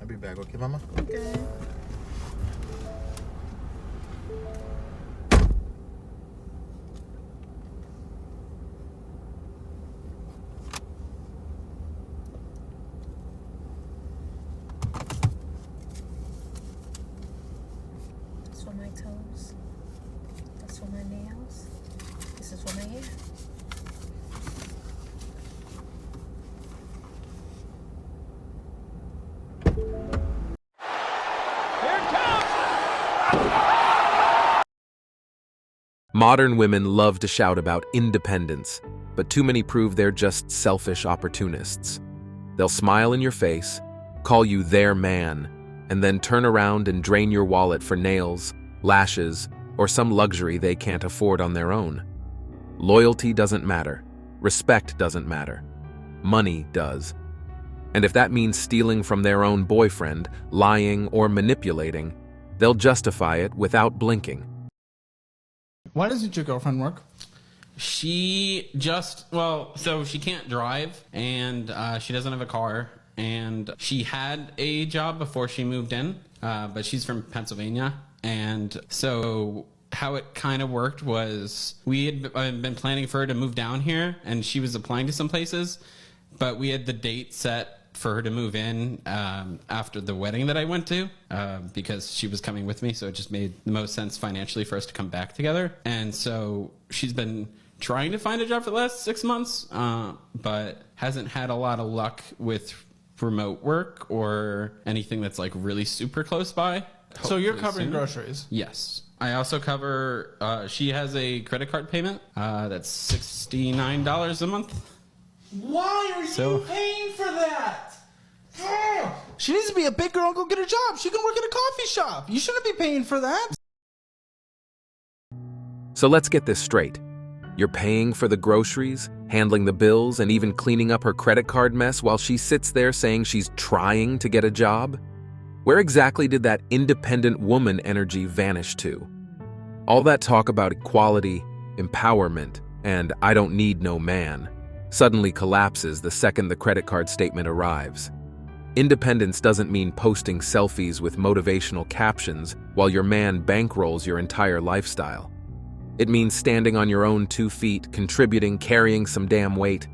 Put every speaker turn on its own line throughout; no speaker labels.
I'll be back, okay, mama?
Okay. That's for my toes. That's for my nails. This is for my hair.
Modern women love to shout about independence, but too many prove they're just selfish opportunists. They'll smile in your face, call you their man, and then turn around and drain your wallet for nails, lashes, or some luxury they can't afford on their own. Loyalty doesn't matter. Respect doesn't matter. Money does. And if that means stealing from their own boyfriend, lying, or manipulating, they'll justify it without blinking.
Why doesn't your girlfriend work?
She so she can't drive, and she doesn't have a car, and she had a job before she moved in, but she's from Pennsylvania, and so how it kind of worked was we had been planning for her to move down here, and she was applying to some places, but we had the date set for her to move in after the wedding that I went to because she was coming with me, so it just made the most sense financially for us to come back together. And so she's been trying to find a job for the last 6 months, but hasn't had a lot of luck with remote work or anything that's like really super close by.
So you're covering
soon.
groceries.
Yes. I also cover, she has a credit card payment that's $69 a month.
Why are you paying for that? She needs to be a big girl and go get a job. She can work at a coffee shop. You shouldn't be paying for that.
So let's get this straight. You're paying for the groceries, handling the bills, and even cleaning up her credit card mess while she sits there saying she's trying to get a job? Where exactly did that independent woman energy vanish to? All that talk about equality, empowerment, and I don't need no man suddenly collapses the second the credit card statement arrives. Independence doesn't mean posting selfies with motivational captions while your man bankrolls your entire lifestyle. It means standing on your own 2 feet, contributing, carrying some damn weight.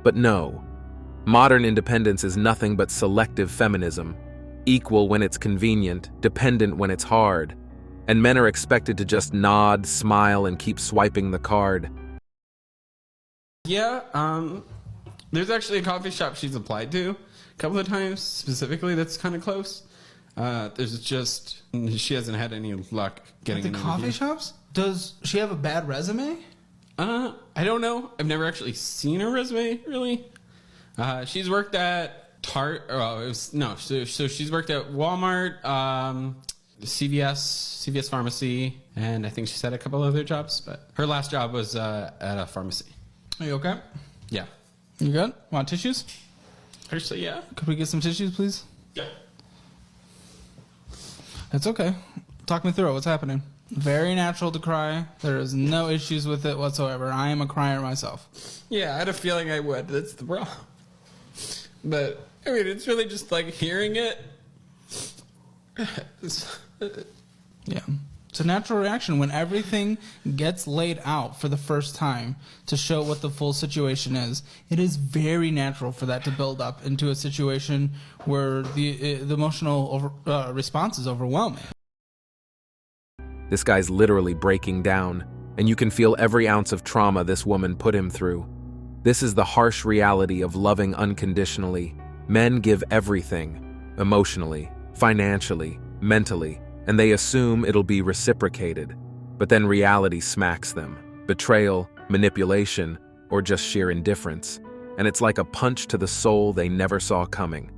But no, modern independence is nothing but selective feminism, equal when it's convenient, dependent when it's hard, and men are expected to just nod, smile, and keep swiping the card.
Yeah, there's actually a coffee shop she's applied to a couple of times, specifically that's kind of close. She hasn't had any luck getting
At the coffee shops? Does she have a bad resume?
I don't know. I've never actually seen her resume, really. She's worked at so she's worked at Walmart, CVS Pharmacy, and I think she's had a couple other jobs, but her last job was at a pharmacy.
Are you okay?
Yeah.
You good? Want tissues?
Actually, yeah.
Could we get some tissues, please?
Yeah.
It's okay. Talk me through it. What's happening? Very natural to cry. There is no issues with it whatsoever. I am a crier myself.
Yeah, I had a feeling I would. That's the problem. But, I mean, it's really just like hearing it.
Yeah. It's a natural reaction when everything gets laid out for the first time to show what the full situation is. It is very natural for that to build up into a situation where the emotional response is overwhelming.
This guy's literally breaking down, and you can feel every ounce of trauma this woman put him through. This is the harsh reality of loving unconditionally. Men give everything, emotionally, financially, mentally, and they assume it'll be reciprocated. But then reality smacks them. Betrayal, manipulation, or just sheer indifference. And it's like a punch to the soul they never saw coming.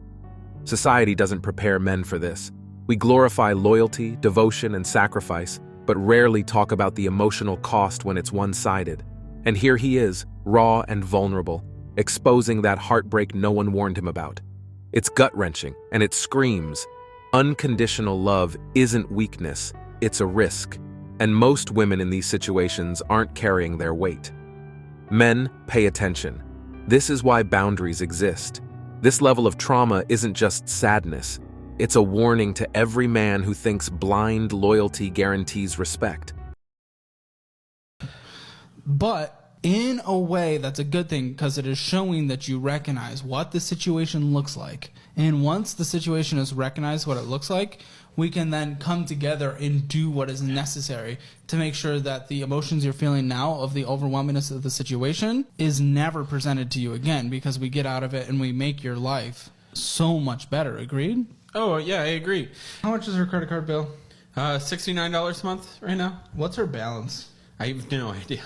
Society doesn't prepare men for this. We glorify loyalty, devotion, and sacrifice, but rarely talk about the emotional cost when it's one-sided. And here he is, raw and vulnerable, exposing that heartbreak no one warned him about. It's gut-wrenching, and it screams, unconditional love isn't weakness, it's a risk. And most women in these situations aren't carrying their weight. Men, pay attention. This is why boundaries exist. This level of trauma isn't just sadness. It's a warning to every man who thinks blind loyalty guarantees respect.
But in a way, that's a good thing because it is showing that you recognize what the situation looks like. And once the situation is recognized what it looks like, we can then come together and do what is necessary to make sure that the emotions you're feeling now of the overwhelmingness of the situation is never presented to you again, because we get out of it and we make your life so much better. Agreed?
Oh, yeah, I agree.
How much is her credit card bill?
$69 a month right now.
What's her balance?
I have no idea.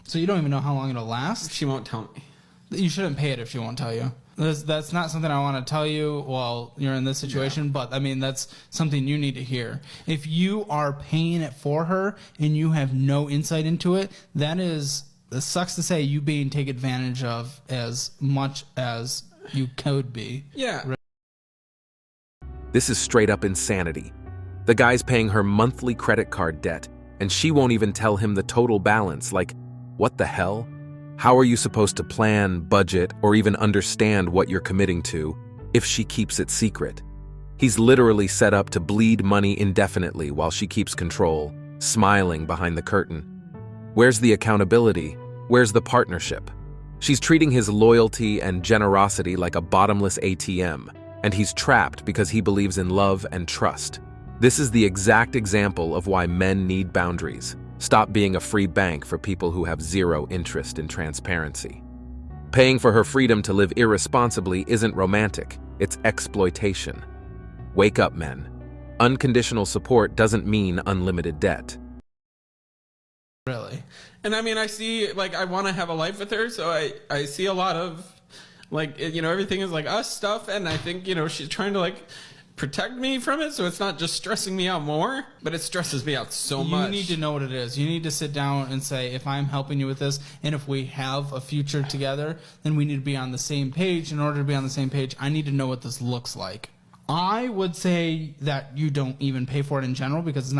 So you don't even know how long it'll last?
She won't tell me.
You shouldn't pay it if she won't tell you. That's not something I want to tell you while you're in this situation, but I mean, that's something you need to hear. If you are paying it for her and you have no insight into it, it sucks to say, you being taken advantage of as much as you could be.
Yeah.
This is straight up insanity. The guy's paying her monthly credit card debt, and she won't even tell him the total balance. Like, what the hell? How are you supposed to plan, budget, or even understand what you're committing to if she keeps it secret? He's literally set up to bleed money indefinitely while she keeps control, smiling behind the curtain. Where's the accountability? Where's the partnership? She's treating his loyalty and generosity like a bottomless ATM, and he's trapped because he believes in love and trust. This is the exact example of why men need boundaries. Stop being a free bank for people who have zero interest in transparency. Paying for her freedom to live irresponsibly isn't romantic, it's exploitation. Wake up, men. Unconditional support doesn't mean unlimited debt.
Really?
And I mean, I see, like, I want to have a life with her, so I see a lot of, like, everything is like us stuff, and I think, she's trying to, like, protect me from it, so it's not just stressing me out more, but it stresses me out so much.
You need to know what it is. You need to sit down and say, if I'm helping you with this, and if we have a future together, then we need to be on the same page. In order to be on the same page, I need to know what this looks like. I would say that you don't even pay for it in general, because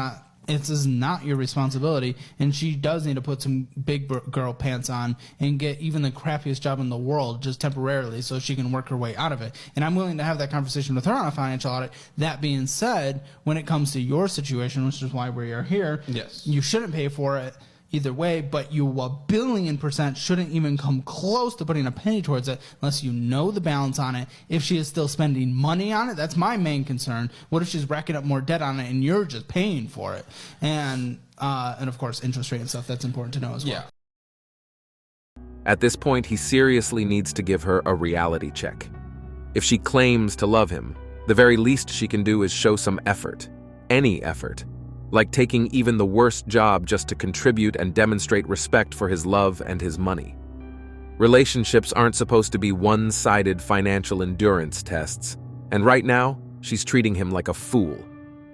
it is not your responsibility, and she does need to put some big girl pants on and get even the crappiest job in the world just temporarily so she can work her way out of it. And I'm willing to have that conversation with her on a financial audit. That being said, when it comes to your situation, which is why we are here,
yes,
you shouldn't pay for it either way, but you 1,000,000,000% shouldn't even come close to putting a penny towards it unless you know the balance on it. If she is still spending money on it, that's my main concern. What if she's racking up more debt on it and you're just paying for it? And of course, interest rate and stuff, that's important to know as well.
Yeah.
At this point, he seriously needs to give her a reality check. If she claims to love him, the very least she can do is show some effort. Any effort. Like taking even the worst job just to contribute and demonstrate respect for his love and his money. Relationships aren't supposed to be one-sided financial endurance tests, and right now, she's treating him like a fool.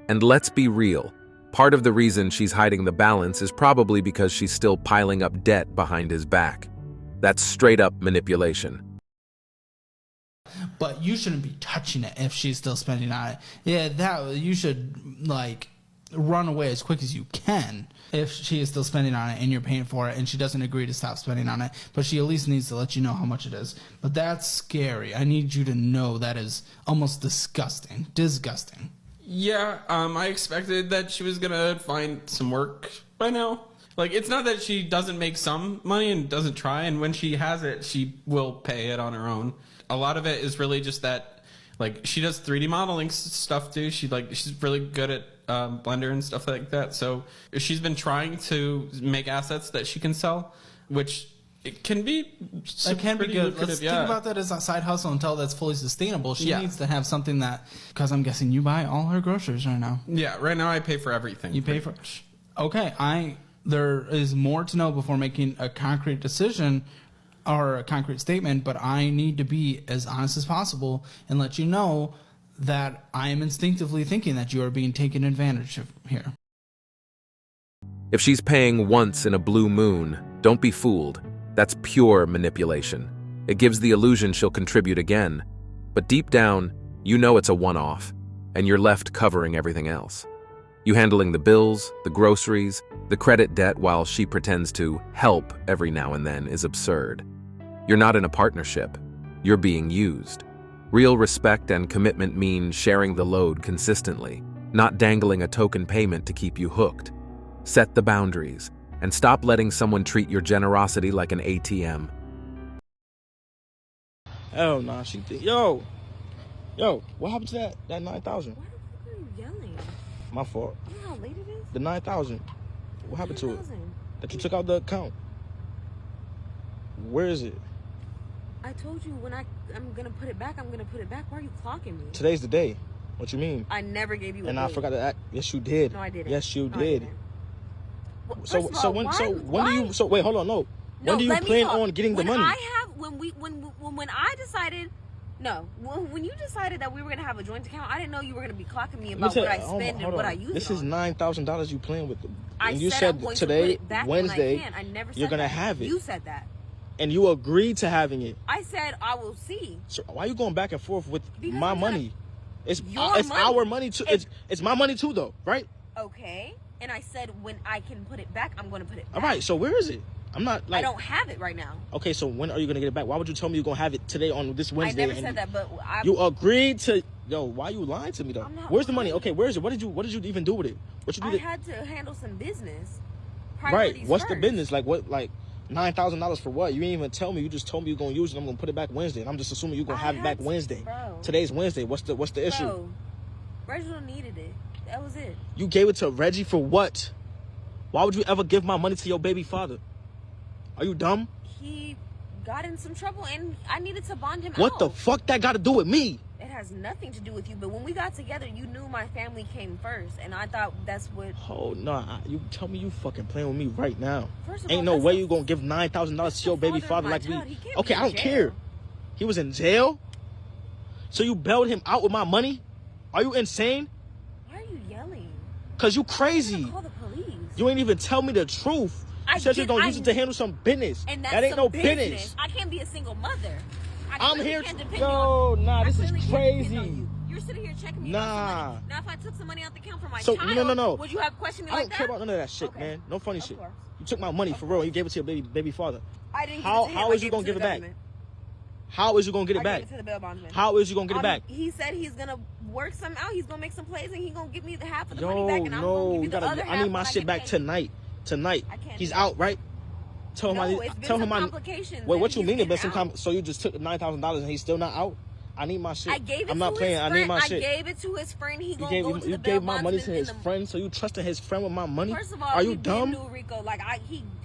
And let's be real, part of the reason she's hiding the balance is probably because she's still piling up debt behind his back. That's straight-up manipulation.
But you shouldn't be touching it if she's still spending on it. Yeah, you should, run away as quick as you can if she is still spending on it and you're paying for it and she doesn't agree to stop spending on it, but she at least needs to let you know how much it is. But that's scary. I need you to know that is almost disgusting.
Yeah, I expected that she was gonna find some work by now. Like, it's not that she doesn't make some money and doesn't try, and when she has it, she will pay it on her own. A lot of it is really just that, like, she does 3D modeling stuff too. She's really good at Blender and stuff like that. So she's been trying to make assets that she can sell, which it can be.
That can be good. Let's
yeah.
think about that as a side hustle until that's fully sustainable. She
Yeah.
needs to have something that, because I'm guessing you buy all her groceries right now.
Yeah, right now I pay for everything.
You pay for. Okay, there is more to know before making a concrete decision or a concrete statement, but I need to be as honest as possible and let you know that I am instinctively thinking that you are being taken advantage of here.
If she's paying once in a blue moon, don't be fooled. That's pure manipulation. It gives the illusion she'll contribute again. But deep down, you know it's a one-off, and you're left covering everything else. You handling the bills, the groceries, the credit debt while she pretends to help every now and then is absurd. You're not in a partnership. You're being used. Real respect and commitment mean sharing the load consistently, not dangling a token payment to keep you hooked. Set the boundaries, and stop letting someone treat your generosity like an ATM.
Hell nah, yo, what happened to that 9,000?
Why the fuck are you yelling?
My fault.
You know how late it is?
The 9,000. What happened to it?
9,000.
That you took out the account. Where is it?
I told you when I'm gonna put it back, I'm gonna put it back. Why are you clocking me?
Today's the day. What you mean?
I never gave you a
And
date.
I forgot to act. Yes, you did.
No, I didn't.
Yes, you
No, I
did.
didn't. Well,
So
first of all,
when do you? So wait, hold on, no. When do you
let me
plan
talk.
on getting the
When
money?
When I decided, when you decided that we were gonna have a joint account, I didn't know you were gonna be clocking me about what I spend and what I use.
This is $9,000 you playing with. And you
said
said
I'm going
today,
to put it back
Wednesday,
when I can. I never said
you're gonna
that.
have it.
You said that.
And you agreed to having it.
I said I will see.
So why are you going back and forth with
Because
my
I'm trying to-
money? It's
Your
it's
money.
our money too. It's my money too, though, right?
Okay. And I said when I can put it back, I'm going to put it back.
All right. So where is it? I'm not like.
I don't have it right now.
Okay. So when are you gonna get it back? Why would you tell me you're gonna have it today on this Wednesday?
I never said that, but
You agreed to. Yo, why you lying to me though?
I'm not
Where's the money?
lying.
Okay, where is it? What did you even do with it? What you do?
I had to handle some business.
Right.
Priorities
What's the
first.
business? Like what? Like $9,000 for what? You ain't even tell me. You just told me you're gonna use it. I'm gonna put it back Wednesday, and I'm just assuming you're gonna
I
have it
had
back
to,
Wednesday.
bro.
Today's Wednesday. What's the issue?
Bro, Reginald needed it. That was it.
You gave it to Reggie for what? Why would you ever give my money to your baby father? Are you dumb?
He got in some trouble, and I needed to bond him out.
What the fuck that got to do with me?
It has nothing to do with you. But when we got together, you knew my family came first, and I thought that's what.
Oh no! You tell me you fucking playing with me right now.
First of
Ain't
all,
no
that's
way
the-
you gonna give $9,000 to your
the
baby
father
father
of
like
my
we.
child. He can't
Okay,
be
I
in
don't care.
jail.
He was in jail. So you bailed him out with my money? Are you insane?
Why are you yelling?
Cause you
I'm
crazy.
gonna call the police.
You ain't even tell me the truth.
I
You said you're
did-
gonna
I-
use it to handle some business.
And that's
That ain't
some
no business.
I can't be a single mother. I
I'm
clearly
here
can't
to-
depend
Yo,
on-
nah,
I
this is
clearly can't depend
crazy.
on you. You're sitting here checking me.
Nah.
About some money. Now, if I took some money out the account for my
So,
child,
no.
would you have questioned me
I
like
don't
that?
care about none of that shit,
Okay.
man. No funny
Of
shit.
course.
You took my money for real. And you gave it to your baby father.
I didn't.
How-
give it to him.
how
I
is you
gave
gonna
to
give
the
it back?
government.
How is you gonna get it
I
back?
gave it to the bail bondsman.
How is you gonna get it back?
He said he's gonna work some out. He's gonna make some plays, and he's gonna give me the half of the
Yo,
money back, and I'm gonna
no,
give
you
you the
gotta.
other
I
half
need my
when I
shit
get
back
paid.
tonight.
I can't
He's
do
out,
that.
right? Tell him
No,
I.
it's been
Tell
some
him I.
complications,
Wait,
and
what you
he's
mean? It
been
been some
out.
So you just took $9,000 and he's still not out? I need my shit.
I gave it
I'm not
to
playing.
his
I
friend.
need my shit.
I gave it to his friend. He
You
gonna
gave
go to the
you
bail
gave my money to
bondsman in
his
the-
friend, so you trusting his friend with my money?
First of all,
are you
he
dumb?
knew Rico. Like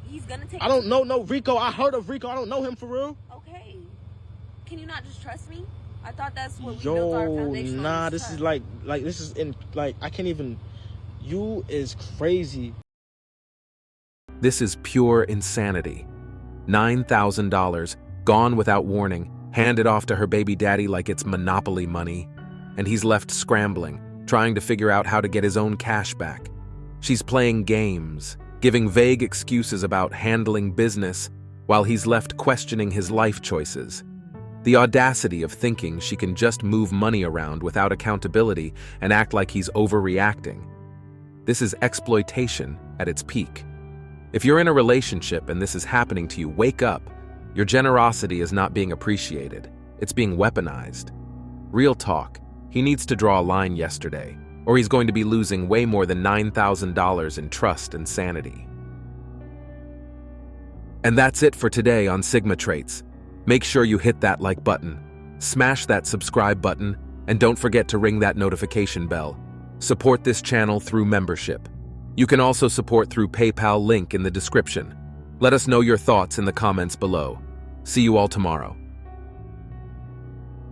he's gonna take.
I don't know no Rico. I heard of Rico. I don't know him for real.
Okay, can you not just trust me? I thought that's what we built our
Yo,
foundation on.
nah,
is
this
trust.
is like this is in like I can't even. You is crazy.
This is pure insanity. $9,000, gone without warning, handed off to her baby daddy like it's monopoly money, and he's left scrambling, trying to figure out how to get his own cash back. She's playing games, giving vague excuses about handling business, while he's left questioning his life choices. The audacity of thinking she can just move money around without accountability and act like he's overreacting. This is exploitation at its peak. If you're in a relationship and this is happening to you, wake up. Your generosity is not being appreciated. It's being weaponized. Real talk, he needs to draw a line yesterday, or he's going to be losing way more than $9,000 in trust and sanity. And that's it for today on Sigma Traits. Make sure you hit that like button, smash that subscribe button, and don't forget to ring that notification bell. Support this channel through membership. You can also support through PayPal, link in the description. Let us know your thoughts in the comments below. See you all tomorrow.